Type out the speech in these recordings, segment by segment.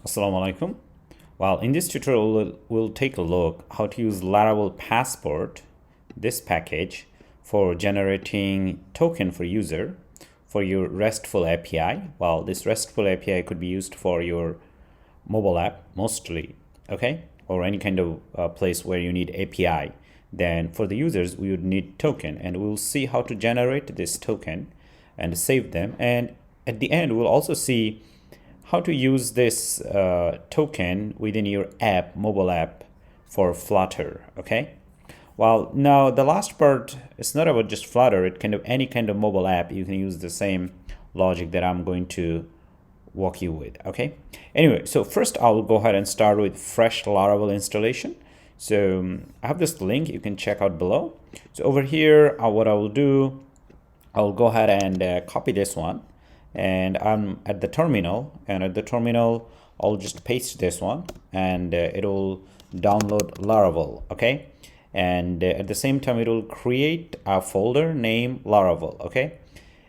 Assalamu alaikum. Well, in this tutorial, we'll take a look how to use Laravel Passport, this package, for generating token for user for your RESTful API. Well, this RESTful API could be used for your mobile app mostly, okay, or any kind of place where you need API. Then for the users, we would need token, and we'll see how to generate this token and save them. And at the end, we'll also see how to use this token within your app, mobile app, for Flutter, okay? Well, now the last part, it's not about just Flutter, it can do any kind of mobile app. You can use the same logic that I'm going to walk you with, okay? Anyway, so first I'll go ahead and start with fresh Laravel installation. So I have this link you can check out below. So over here, what I will do, I'll go ahead and copy this one. And I'm at the terminal, and at the terminal I'll just paste this one, and it'll download Laravel, okay? And at the same time it will create a folder named Laravel, okay?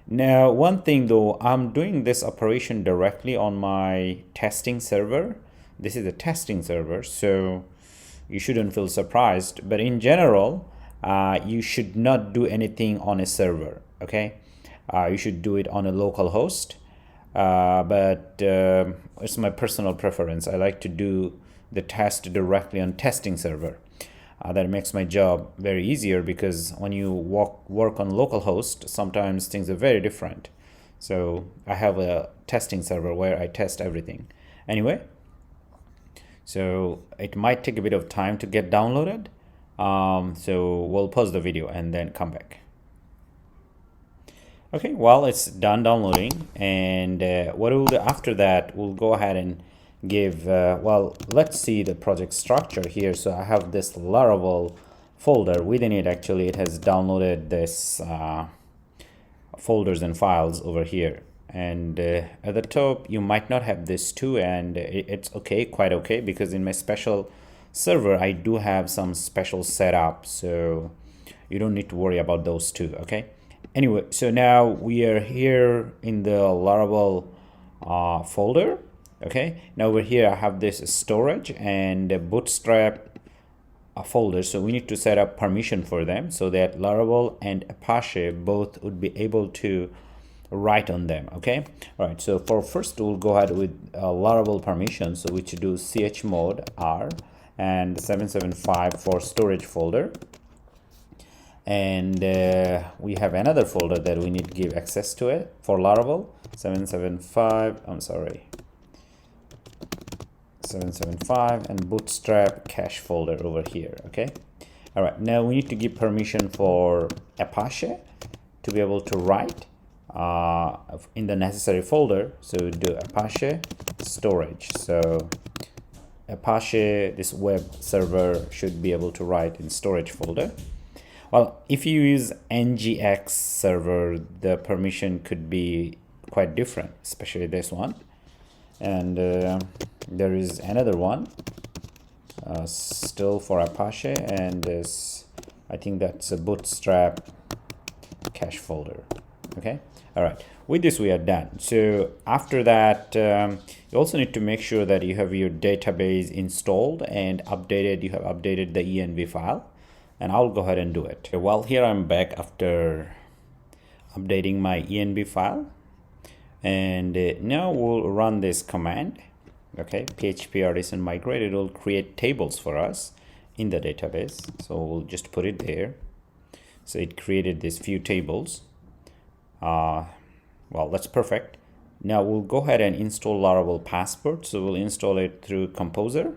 Now one thing though, I'm doing this operation directly on my testing server. This is a testing server, so you shouldn't feel surprised, but in general you should not do anything on a server, okay? You should do it on a local host, but it's my personal preference. I like to do the test directly on testing server. That makes my job very easier, because when you work on local host, sometimes things are very different. So I have a testing server where I test everything. Anyway, so it might take a bit of time to get downloaded. So we'll pause the video and then come back. Okay, well, it's done downloading, and what we'll do after that, we'll go ahead and give, well, let's see the project structure here. So I have this Laravel folder. Within it, actually, it has downloaded this folders and files over here. And at the top, you might not have this too, and it's okay, quite okay, because in my special server, I do have some special setup, so you don't need to worry about those two, okay? Anyway, so now we are here in the Laravel folder, okay? Now over here I have this storage and bootstrap folder, so we need to set up permission for them so that Laravel and Apache both would be able to write on them, okay? All right, so for first we'll go ahead with Laravel permission, so we should do chmod r and 775 for storage folder. And we have another folder that we need to give access to it for Laravel, 775, I'm sorry, 775, and bootstrap cache folder over here, okay? All right, now we need to give permission for Apache to be able to write in the necessary folder. So do Apache storage. So Apache, this web server, should be able to write in storage folder. Well, if you use NGX server, the permission could be quite different, especially this one. And there is another one still for Apache, and this, I think that's a bootstrap cache folder, okay? All right, with this we are done. So after that, you also need to make sure that you have your database installed and updated. You have updated the env file. And I'll go ahead and do it. Well, here I'm back after updating my env file, and now we'll run this command, okay? php artisan migrate. It will create tables for us in the database, so we'll just put it there. So it created these few tables. Well, that's perfect. Now we'll go ahead and install Laravel Passport. So we'll install it through Composer.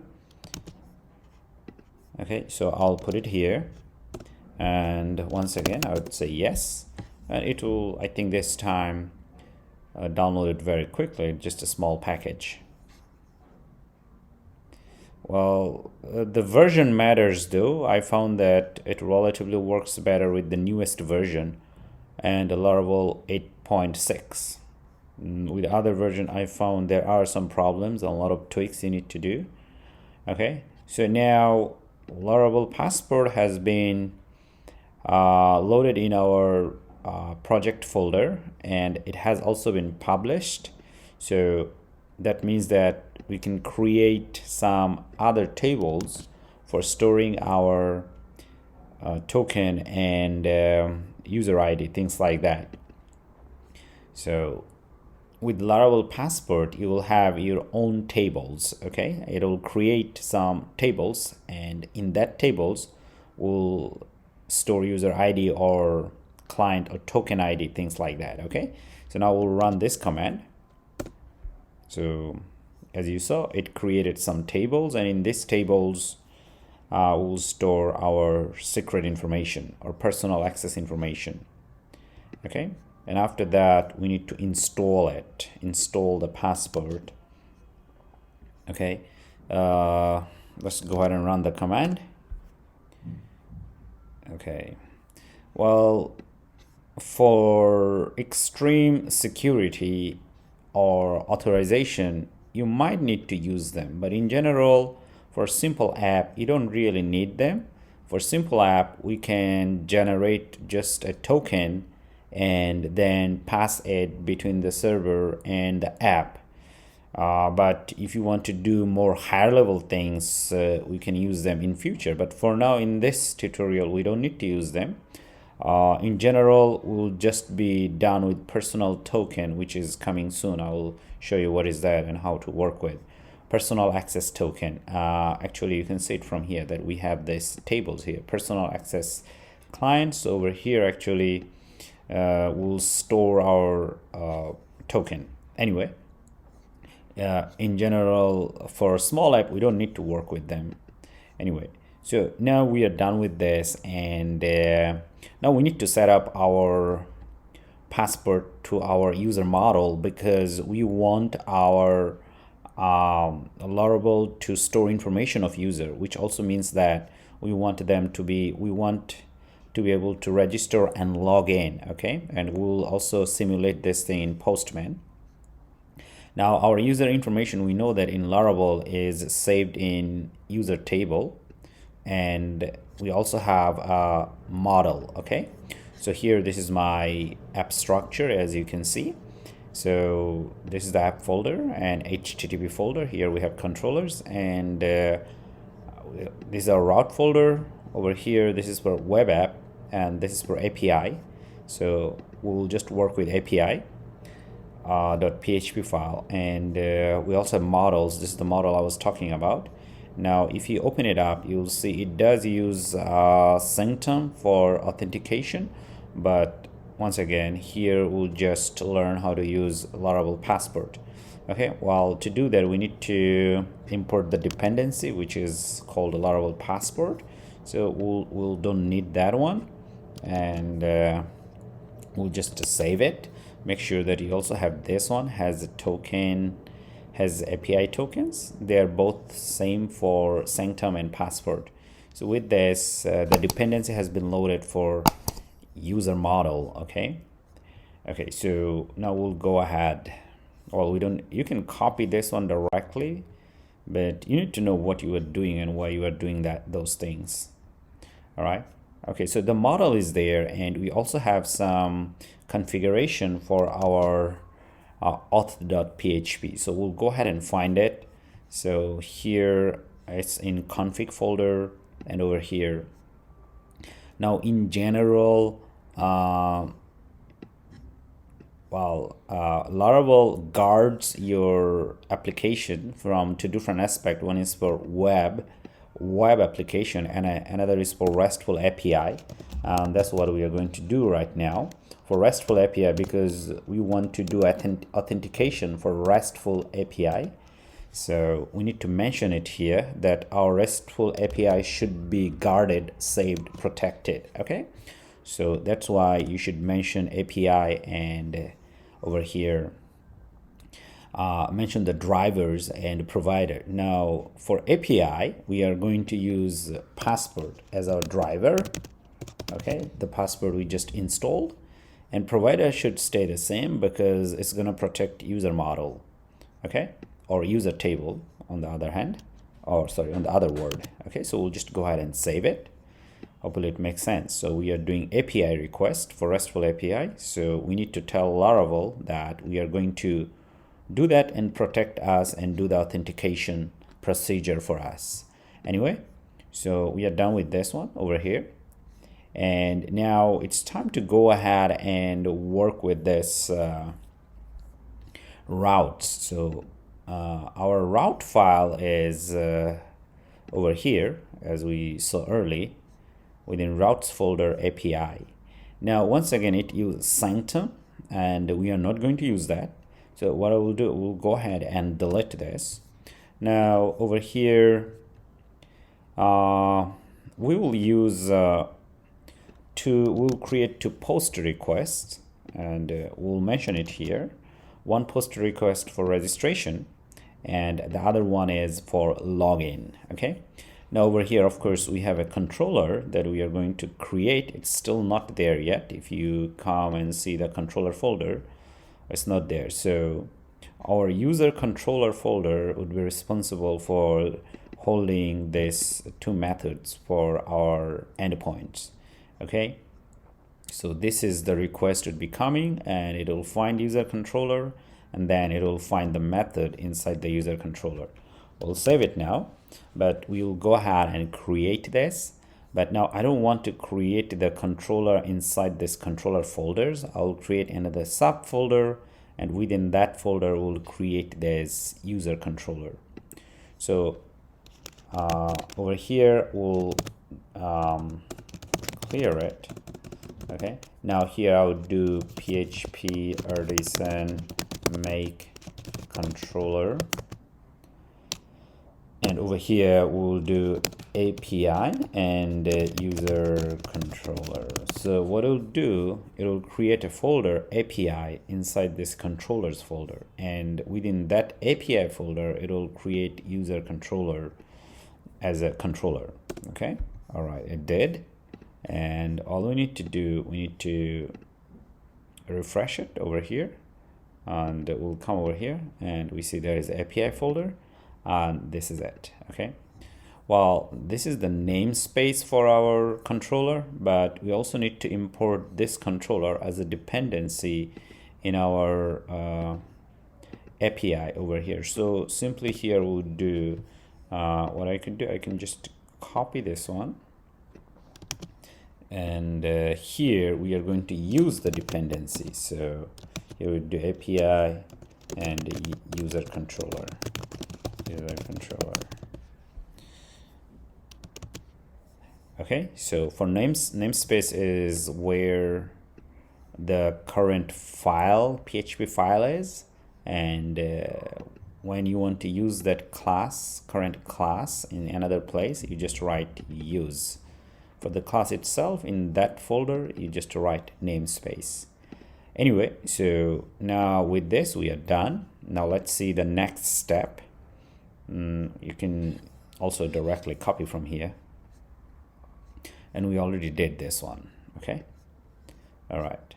Okay, so I'll put it here, and once again I would say yes, and it will, I think this time, download it very quickly, just a small package. Well, the version matters though. I found that it relatively works better with the newest version and the Laravel 8.6. With the other version, I found there are some problems, a lot of tweaks you need to do. Okay, so now Laravel Passport has been loaded in our project folder, and it has also been published. So that means that we can create some other tables for storing our token and user ID, things like that. So with Laravel Passport, you will have your own tables, okay? It will create some tables, and in that tables will store user ID or client or token ID, things like that, okay? So now we'll run this command. So as you saw, it created some tables, and in these tables, we'll store our secret information or personal access information, okay? And after that, we need to install the Passport. Okay, let's go ahead and run the command. Okay, well, for extreme security or authorization, you might need to use them, but in general, for simple app, you don't really need them. For simple app, we can generate just a token and then pass it between the server and the app. But if you want to do more higher level things, we can use them in future. But for now, in this tutorial, we don't need to use them. In general, we'll just be done with personal token, which is coming soon. I will show you what is that and how to work with personal access token. Actually, you can see it from here that we have this tables here, personal access clients. Over here, actually, we'll store our token. Anyway, in general, for a small app, we don't need to work with them. Anyway, so now we are done with this, and now we need to set up our Passport to our user model, because we want our Laravel to store information of user, which also means that we want to be able to register and log in, okay? And we'll also simulate this thing in Postman. Now our user information, we know that in Laravel is saved in user table, and we also have a model, okay? So here, this is my app structure, as you can see. So this is the app folder and HTTP folder. Here we have controllers, and this is our route folder. Over here, this is for web app, and this is for API. So we'll just work with API .php file, and we also have models. This is the model I was talking about. Now, if you open it up, you'll see it does use Sanctum for authentication, but once again, here we'll just learn how to use Laravel Passport. Okay, well, to do that, we need to import the dependency, which is called Laravel Passport. So we'll don't need that one, and we'll just save it. Make sure that you also have this one, has a token, has API tokens. They're both same for Sanctum and Passport. So with this, the dependency has been loaded for user model, okay? Okay, so now we'll go ahead. Well, you can copy this one directly, but you need to know what you are doing and why you are doing those things. All right. Okay, so the model is there, and we also have some configuration for our auth.php. So we'll go ahead and find it. So here it's in config folder, and over here. Now in general, Laravel guards your application from two different aspects. One is for web application, and another is for RESTful API. That's what we are going to do right now for RESTful API, because we want to do authentication for RESTful API. So we need to mention it here that our RESTful API should be guarded, saved, protected. Okay, so that's why you should mention API, and over here mention the drivers and provider. Now for API, we are going to use Passport as our driver. Okay, the Passport we just installed, and provider should stay the same because it's going to protect user model, okay, or user table on the other hand, or sorry, on the other word. Okay, so we'll just go ahead and save it. Hopefully it makes sense. So we are doing API request for RESTful API. So we need to tell Laravel that we are going to do that and protect us and do the authentication procedure for us. Anyway, so we are done with this one over here. And now it's time to go ahead and work with this routes. So our route file is over here, as we saw early, within routes folder API. Now, once again, it uses sanctum, and we are not going to use that. So what I will do, we'll go ahead and delete this. Now, over here, we will use we'll create 2 post requests, and we'll mention it here. One post request for registration, and the other one is for login. Okay. Now over here, of course, we have a controller that we are going to create. It's still not there yet. If you come and see the controller folder, it's not there. So our user controller folder would be responsible for holding these 2 methods for our endpoints. Okay. So this is the request would be coming, and it will find user controller, and then it will find the method inside the user controller. We'll save it now, but we will go ahead and create this. But now I don't want to create the controller inside this controller folders. I'll create another subfolder, and within that folder we'll create this user controller. So over here we'll clear it. Okay, now here I would do PHP artisan make controller, and over here we'll do API and user controller. So what it'll do, it'll create a folder API inside this controllers folder, and within that API folder it'll create user controller as a controller. Okay, all right, it did. And all we need to do, we need to refresh it over here, and we'll come over here and we see there is API folder, and this is it. Okay, well, this is the namespace for our controller, but we also need to import this controller as a dependency in our API over here. So simply here we'll do what I can do, I can just copy this one, and here we are going to use the dependency. So here we do API and user controller. Okay, so for namespace is where the current file, PHP file is, and when you want to use that class, current class in another place, you just write use. For the class itself, in that folder, you just write namespace. Anyway, so now with this, we are done. Now let's see the next step. You can also directly copy from here. And we already did this one, okay? All right.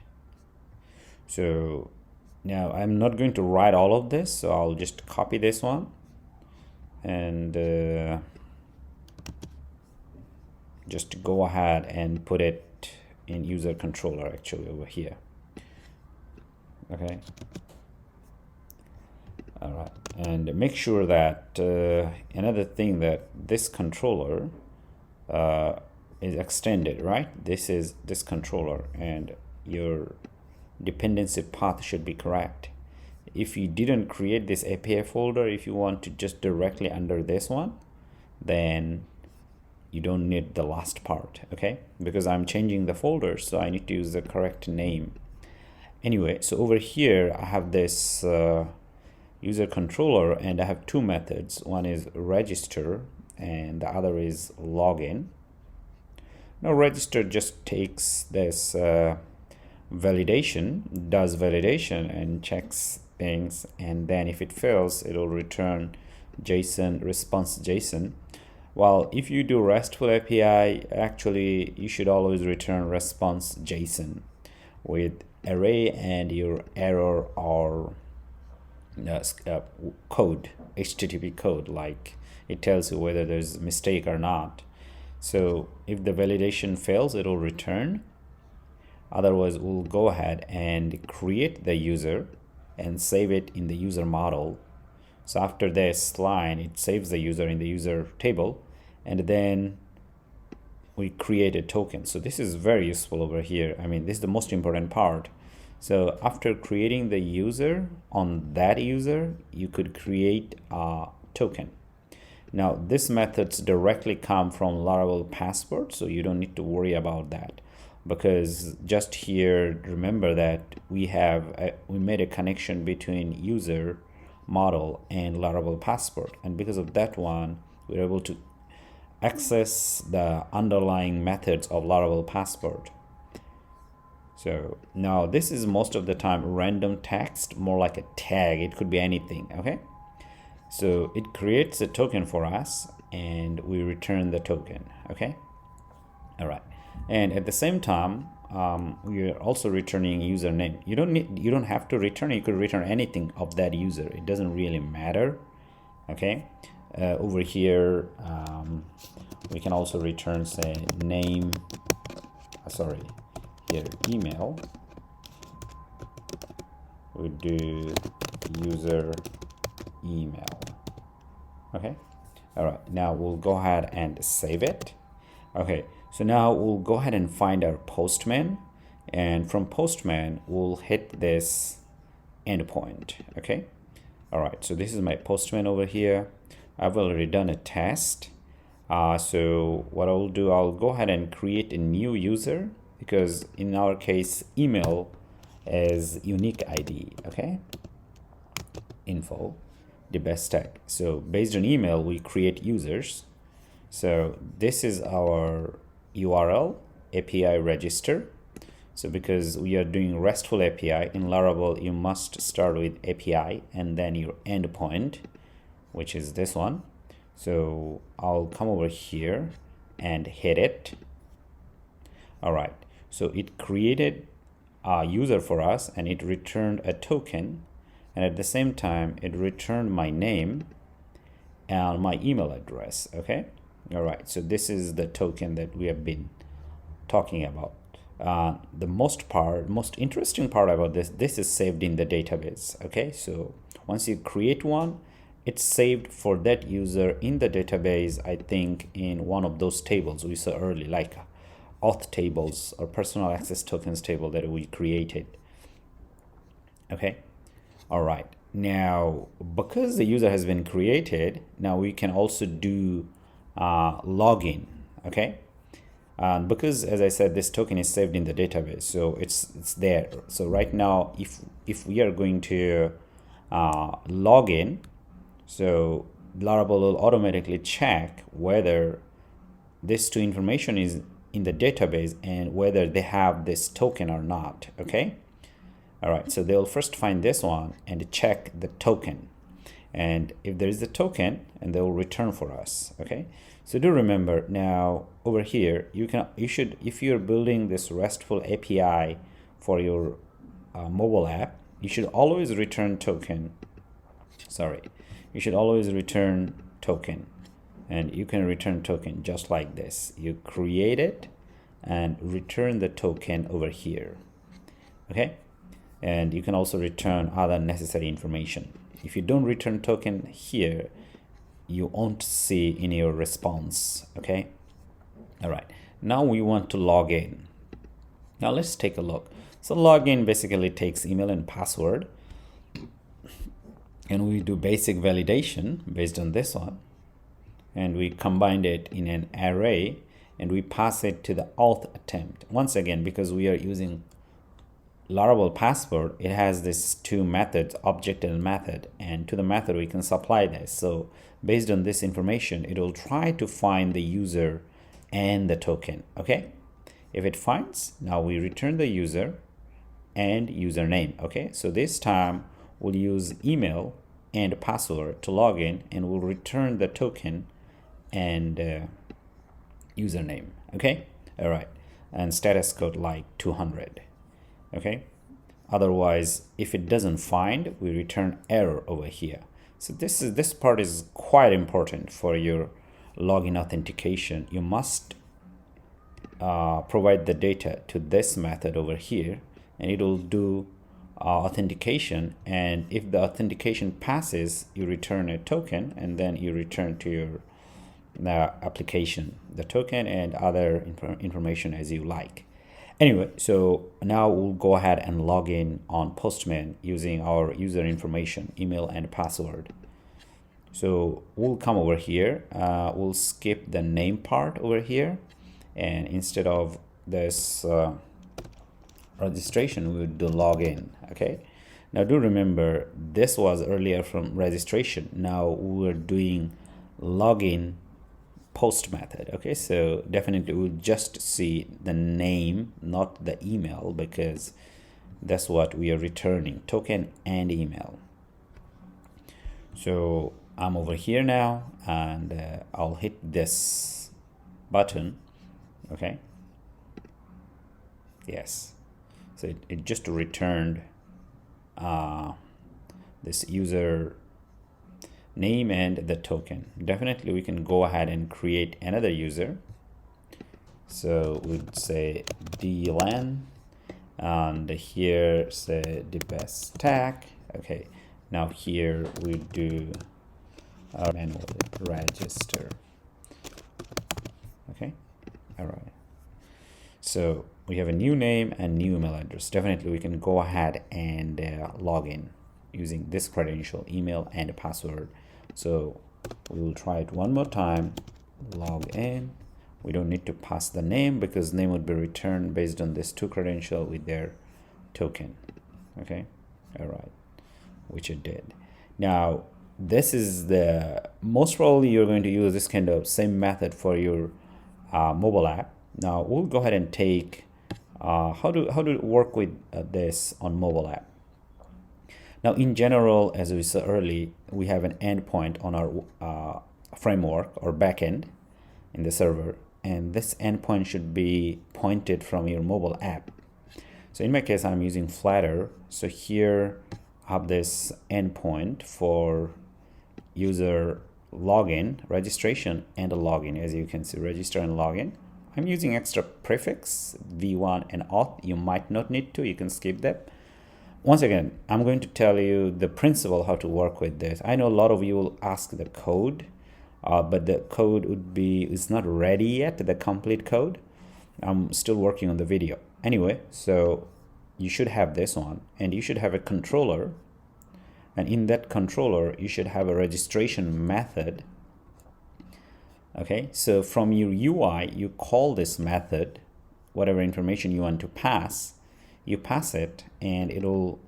So now I'm not going to write all of this, so I'll just copy this one and just go ahead and put it in user controller actually over here. Okay. All right, and make sure that another thing that this controller is extended, right? This is this controller, and your dependency path should be correct. If you didn't create this API folder, if you want to just directly under this one, then you don't need the last part, okay? Because I'm changing the folder, so I need to use the correct name. Anyway, so over here I have this user controller, and I have 2 methods. One is register and the other is login. Now register just takes this validation, does validation and checks things, and then if it fails, it will return JSON, response JSON. Well, if you do RESTful API, actually you should always return response JSON with array and your error or code, HTTP code, like it tells you whether there's a mistake or not. So if the validation fails, it will return. Otherwise, we'll go ahead and create the user, and save it in the user model. So after this line, it saves the user in the user table, and then we create a token. So this is very useful over here. I mean, this is the most important part. So after creating the user, on that user, you could create a token. Now, this methods directly come from Laravel Passport, so you don't need to worry about that, because just here, remember that we made a connection between user model and Laravel Passport, and because of that one, we're able to access the underlying methods of Laravel Passport. So now this is most of the time random text, more like a tag. It could be anything, okay? So it creates a token for us and we return the token, okay? All right. And at the same time, we are also returning username. You don't have to return, you could return anything of that user. It doesn't really matter, okay? Over here, we can also return, say, name, here, email. We do user email, okay? All right, now we'll go ahead and save it. Okay, so now we'll go ahead and find our Postman, and from Postman, we'll hit this endpoint, okay? All right, so this is my Postman over here. I've already done a test. So what I'll do, I'll go ahead and create a new user, because in our case, email is unique ID, okay? Info, the best tag. So based on email, we create users. So this is our URL, API register. So because we are doing RESTful API, in Laravel, you must start with API and then your endpoint, which is this one. So I'll come over here and hit it. All right, so it created a user for us and it returned a token, and at the same time it returned my name and my email address, okay? All right, so this is the token that we have been talking about. The most interesting part about this is saved in the database, okay? So once you create one, it's saved for that user in the database, I think in one of those tables we saw earlier, like Auth tables or personal access tokens table that we created, okay? All right, now because the user has been created, now we can also do login, okay? Because as I said, this token is saved in the database, so it's there. So right now, if we are going to log in, so Laravel will automatically check whether this two information is in the database and whether they have this token or not, okay? All right, so they'll first find this one and check the token, and if there is a token, and they will return for us, okay? So do remember now over here, you should, if you're building this RESTful API for your mobile app, you should always return token. You should always return token, and you can return token just like this. You create it and return the token over here, okay? And you can also return other necessary information. If you don't return token here, you won't see in your response, okay? All right, now we want to log in. Now let's take a look. So login basically takes email and password, and we do basic validation based on this one, and we combined it in an array, and we pass it to the auth attempt. Once again, because we are using Laravel Passport, it has these two methods, object and method, and to the method we can supply this. So based on this information, it will try to find the user and the token, okay? If it finds, now we return the user and username, okay? So this time we'll use email and password to log in, and we'll return the token and username, okay? All right, and status code like 200, okay? Otherwise, if it doesn't find, we return error over here. So this part is quite important for your login authentication. You must provide the data to this method over here, and it will do authentication, and if the authentication passes, you return a token, and then you return to your application the token and other information as you like. Anyway, so now we'll go ahead and log in on Postman using our user information, email and password. So we'll come over here, we'll skip the name part over here, and instead of this registration, we would do login. Okay, now do remember this was earlier from registration. Now we're doing login post method. Okay, so definitely we'll just see the name, not the email, because that's what we are returning, token and email. So I'm over here now, and I'll hit this button. Okay, yes, so it just returned this user name and the token. Definitely we can go ahead and create another user. So we'd say DLAN, and here say the best tag. Okay, now here we do manual register. Okay, all right, so we have a new name and new email address. Definitely we can go ahead and log in using this credential, email and password. So we will try it one more time. Log in. We don't need to pass the name because name would be returned based on this two credential with their token. Okay, all right, which it did. Now this is the most probably you're going to use this kind of same method for your mobile app. Now we'll go ahead and take how to work with this on mobile app. Now, in general, as we saw earlier, we have an endpoint on our framework or backend in the server, and this endpoint should be pointed from your mobile app. So in my case, I'm using Flutter. So here I have this endpoint for user login, registration, and a login. As you can see, register and login. I'm using extra prefix, v1 and auth. You might not need to, you can skip that. Once again, I'm going to tell you the principle how to work with this. I know a lot of you will ask the code, but the code is not ready yet, the complete code. I'm still working on the video. Anyway, so you should have this one, and you should have a controller, and in that controller you should have a registration method. Okay, so from your UI you call this method, whatever information you want to pass, you pass it, and it'll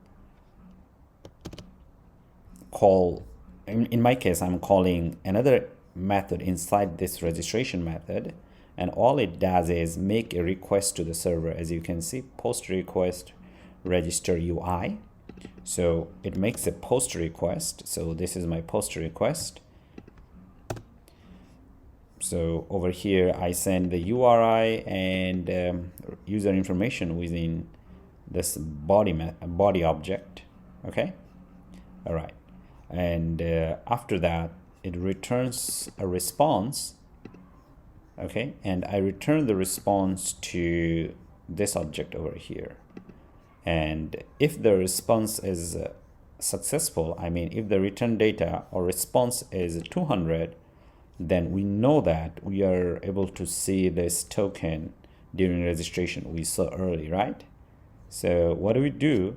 call, in my case I'm calling another method inside this registration method, and all it does is make a request to the server. As you can see, post request register UI. So it makes a post request. So this is my post request. So over here I send the URI and user information within this body object. Okay, all right, and after that it returns a response. Okay, and I return the response to this object over here, and if the response is successful, I mean if the return data or response is 200, then we know that we are able to see this token during registration we saw early, right? So what do we do?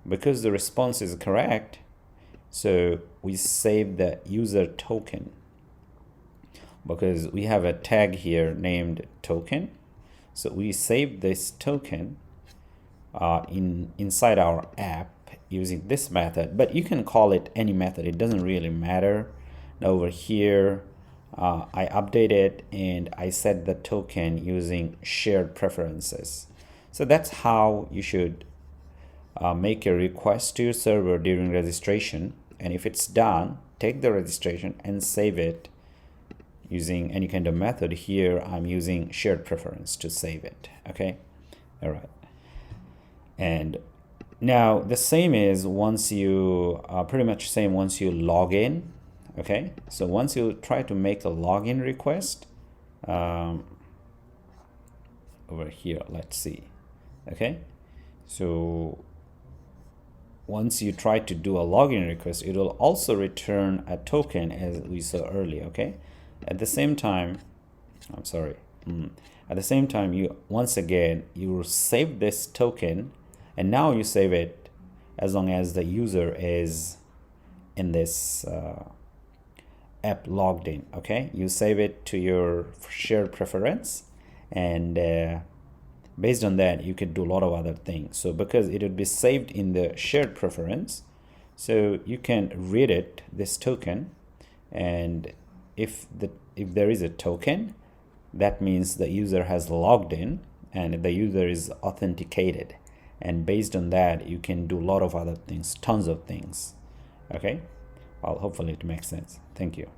Because the response is correct, so we save the user token, because we have a tag here named token. So we save this token inside our app using this method, but you can call it any method, it doesn't really matter. Now over here I update it and I set the token using shared preferences. So that's how you should make a request to your server during registration, and if it's done, take the registration and save it using any kind of method. Here I'm using shared preference to save it. Okay, all right, and now the same is once you pretty much same once you log in. Okay, so once you try to make a login request over here, let's see. Okay, so once you try to do a login request, it will also return a token as we saw earlier. Okay, at the same time, at the same time, you once again you will save this token, and now you save it as long as the user is in this app logged in. Okay, you save it to your shared preference, and based on that you could do a lot of other things. So because it would be saved in the shared preference, so you can read it, this token, and if there is a token, that means the user has logged in and the user is authenticated, and based on that you can do a lot of other things, tons of things. Okay, well, hopefully it makes sense. Thank you.